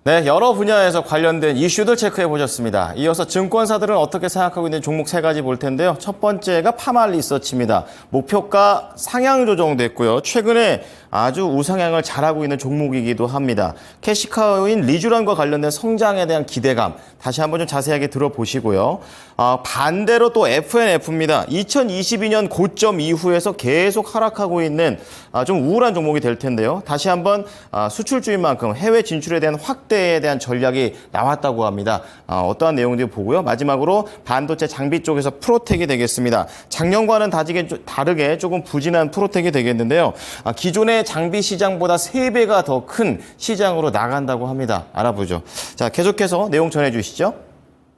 네, 여러 분야에서 관련된 이슈들 체크해 보셨습니다. 이어서 증권사들은 어떻게 생각하고 있는 종목 세 가지 볼 텐데요. 첫 번째가 파마 리서치입니다. 목표가 상향 조정됐고요. 최근에 아주 우상향을 잘하고 있는 종목이기도 합니다. 캐시카우인 리쥬란과 관련된 성장에 대한 기대감 다시 한번 좀 자세하게 들어보시고요. 반대로 또 FNF입니다. 2022년 고점 이후에서 계속 하락하고 있는 좀 우울한 종목이 될 텐데요. 다시 한번 수출주인 만큼 해외 진출에 대한 확대에 대한 전략이 나왔다고 합니다. 어떠한 내용들을 보고요. 마지막으로 반도체 장비 쪽에서 프로텍이 되겠습니다. 작년과는 다르게 조금 부진한 프로텍이 되겠는데요. 기존의 장비 시장보다 3배가 더 큰 시장으로 나간다고 합니다. 알아보죠. 자, 계속해서 내용 전해주시죠.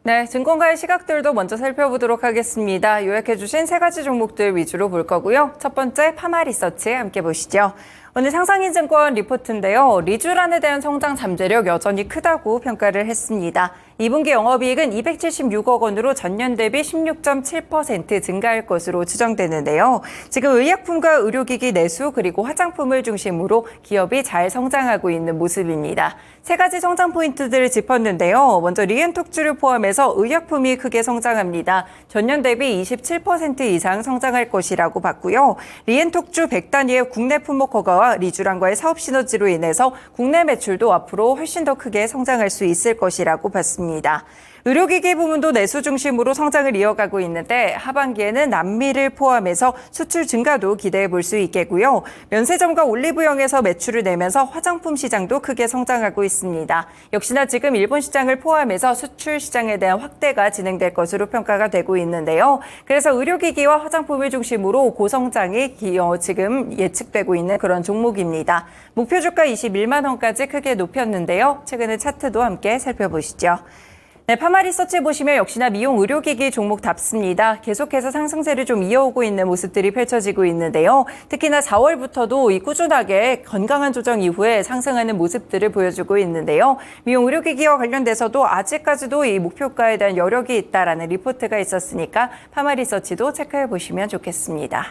네, 증권가의 시각들도 먼저 살펴보도록 하겠습니다. 요약해주신 세 가지 종목들 위주로 볼 거고요. 첫 번째, 파마 리서치 함께 보시죠. 오늘 상상인증권 리포트인데요. 리쥬란에 대한 성장 잠재력 여전히 크다고 평가를 했습니다. 2분기 영업이익은 276억 원으로 전년 대비 16.7% 증가할 것으로 추정되는데요. 지금 의약품과 의료기기 내수 그리고 화장품을 중심으로 기업이 잘 성장하고 있는 모습입니다. 세 가지 성장 포인트들을 짚었는데요. 먼저 리엔톡주를 포함해서 의약품이 크게 성장합니다. 전년 대비 27% 이상 성장할 것이라고 봤고요. 리엔톡주 100단위의 국내 품목 허가와 리쥬란과의 사업 시너지로 인해서 국내 매출도 앞으로 훨씬 더 크게 성장할 수 있을 것이라고 봤습니다. 의료기기 부문도 내수 중심으로 성장을 이어가고 있는데 하반기에는 남미를 포함해서 수출 증가도 기대해 볼 수 있겠고요. 면세점과 올리브영에서 매출을 내면서 화장품 시장도 크게 성장하고 있습니다. 역시나 지금 일본 시장을 포함해서 수출 시장에 대한 확대가 진행될 것으로 평가가 되고 있는데요. 그래서 의료기기와 화장품을 중심으로 고성장이 지금 예측되고 있는 그런 종목입니다. 목표 주가 21만 원까지 크게 높였는데요. 최근의 차트도 함께 살펴보시죠. 네, 파마 리서치 보시면 역시나 미용 의료기기 종목답습니다. 계속해서 상승세를 좀 이어오고 있는 모습들이 펼쳐지고 있는데요. 특히나 4월부터도 이 꾸준하게 건강한 조정 이후에 상승하는 모습들을 보여주고 있는데요. 미용 의료기기와 관련돼서도 아직까지도 이 목표가에 대한 여력이 있다라는 리포트가 있었으니까 파마 리서치도 체크해 보시면 좋겠습니다.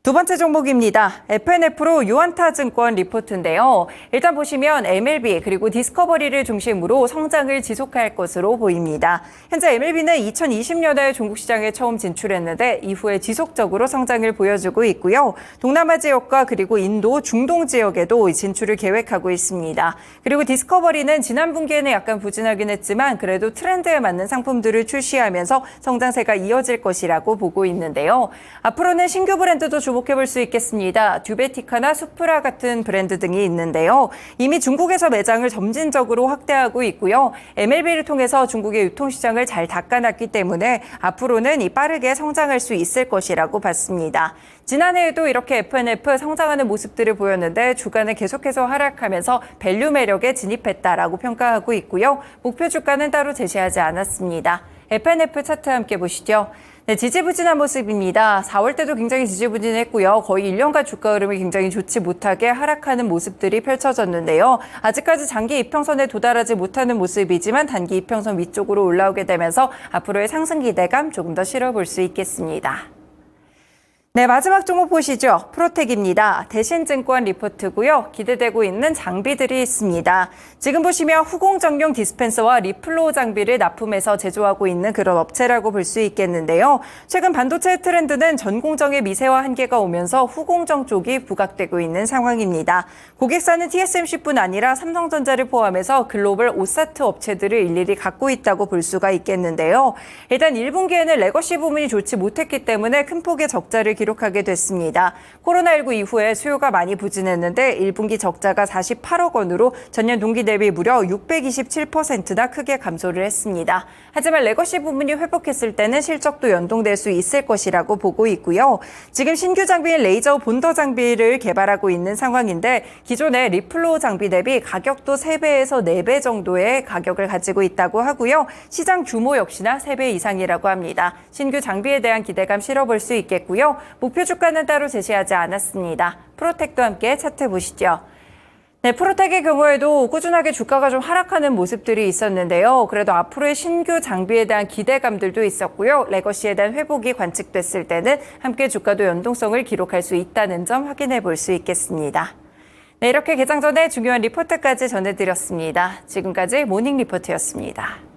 두 번째 종목입니다. FNF로 유안타증권 리포트인데요. 일단 보시면 MLB 그리고 디스커버리를 중심으로 성장을 지속할 것으로 보입니다. 현재 MLB는 2020년에 중국 시장에 처음 진출했는데 이후에 지속적으로 성장을 보여주고 있고요. 동남아 지역과 그리고 인도, 중동 지역에도 진출을 계획하고 있습니다. 그리고 디스커버리는 지난 분기에는 약간 부진하긴 했지만 그래도 트렌드에 맞는 상품들을 출시하면서 성장세가 이어질 것이라고 보고 있는데요. 앞으로는 신규 브랜드도 주목해볼 수 있겠습니다. 듀베티카나 수프라 같은 브랜드 등이 있는데요. 이미 중국에서 매장을 점진적으로 확대하고 있고요. MLB를 통해서 중국의 유통시장을 잘 닦아놨기 때문에 앞으로는 빠르게 성장할 수 있을 것이라고 봤습니다. 지난해에도 이렇게 FNF 성장하는 모습들을 보였는데 주가는 계속해서 하락하면서 밸류 매력에 진입했다라고 평가하고 있고요. 목표 주가는 따로 제시하지 않았습니다. FNF 차트 함께 보시죠. 네, 지지부진한 모습입니다. 4월 때도 굉장히 지지부진했고요. 거의 1년간 주가 흐름이 굉장히 좋지 못하게 하락하는 모습들이 펼쳐졌는데요. 아직까지 장기 이평선에 도달하지 못하는 모습이지만 단기 이평선 위쪽으로 올라오게 되면서 앞으로의 상승 기대감 조금 더 실어볼 수 있겠습니다. 네, 마지막 종목 보시죠. 프로텍입니다. 대신증권 리포트고요. 기대되고 있는 장비들이 있습니다. 지금 보시면 후공정용 디스펜서와 리플로우 장비를 납품해서 제조하고 있는 그런 업체라고 볼 수 있겠는데요. 최근 반도체 트렌드는 전공정의 미세화 한계가 오면서 후공정 쪽이 부각되고 있는 상황입니다. 고객사는 TSMC뿐 아니라 삼성전자를 포함해서 글로벌 오사트 업체들을 일일이 갖고 있다고 볼 수가 있겠는데요. 일단 1분기에는 레거시 부문이 좋지 못했기 때문에 큰 폭의 적자를 기록하게 됐습니다. 코로나19 이후에 수요가 많이 부진했는데 1분기 적자가 48억 원으로 전년 동기 대비 무려 627%나 크게 감소를 했습니다. 하지만 레거시 부문이 회복했을 때는 실적도 연동될 수 있을 것이라고 보고 있고요. 지금 신규 장비인 레이저 본더 장비를 개발하고 있는 상황인데 기존의 리플로우 장비 대비 가격도 3배에서 4배 정도의 가격을 가지고 있다고 하고요. 시장 규모 역시나 3배 이상이라고 합니다. 신규 장비에 대한 기대감 실어볼 수 있겠고요. 목표 주가는 따로 제시하지 않았습니다. 프로텍도 함께 차트 보시죠. 네, 프로텍의 경우에도 꾸준하게 주가가 좀 하락하는 모습들이 있었는데요. 그래도 앞으로의 신규 장비에 대한 기대감들도 있었고요. 레거시에 대한 회복이 관측됐을 때는 함께 주가도 연동성을 기록할 수 있다는 점 확인해 볼 수 있겠습니다. 네, 이렇게 개장 전에 중요한 리포트까지 전해드렸습니다. 지금까지 모닝 리포트였습니다.